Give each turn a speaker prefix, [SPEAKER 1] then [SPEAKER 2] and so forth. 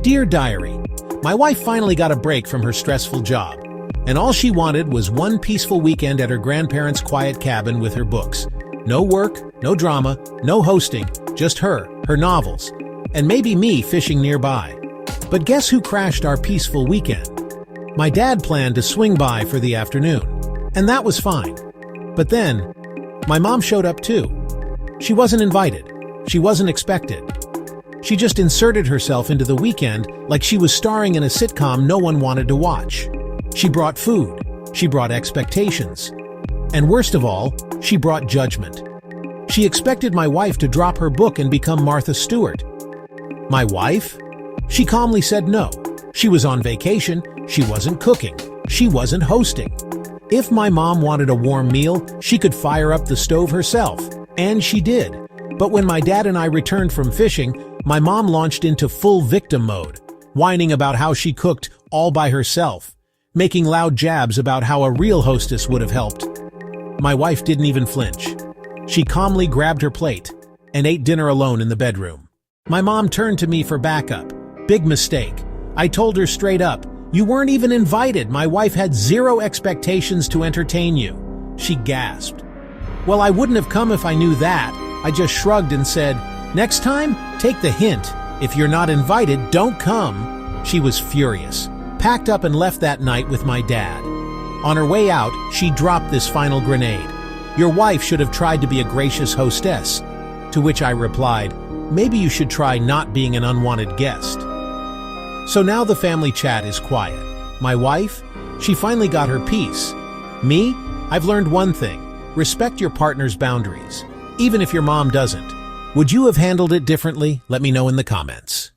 [SPEAKER 1] Dear Diary, my wife finally got a break from her stressful job, and all she wanted was one peaceful weekend at her grandparents' quiet cabin with her books. No work, no drama, no hosting, just her novels, and maybe me fishing nearby. But guess who crashed our peaceful weekend? My dad planned to swing by for the afternoon, and that was fine. But then, my mom showed up too. She wasn't invited. She wasn't expected. She just inserted herself into the weekend like she was starring in a sitcom no one wanted to watch. She brought food. She brought expectations. And worst of all, she brought judgment. She expected my wife to drop her book and become Martha Stewart. My wife? She calmly said no. She was on vacation. She wasn't cooking. She wasn't hosting. If my mom wanted a warm meal, she could fire up the stove herself. And she did. But when my dad and I returned from fishing, my mom launched into full victim mode, whining about how she cooked all by herself, making loud jabs about how a real hostess would have helped. My wife didn't even flinch. She calmly grabbed her plate and ate dinner alone in the bedroom. My mom turned to me for backup. Big mistake. I told her straight up, "You weren't even invited. My wife had zero expectations to entertain you." She gasped. "Well, I wouldn't have come if I knew that." I just shrugged and said, "Next time, take the hint. If you're not invited, don't come." She was furious, packed up and left that night with my dad. On her way out, she dropped this final grenade. "Your wife should have tried to be a gracious hostess." To which I replied, "Maybe you should try not being an unwanted guest." So now the family chat is quiet. My wife? She finally got her peace. Me? I've learned one thing. Respect your partner's boundaries, even if your mom doesn't. Would you have handled it differently? Let me know in the comments.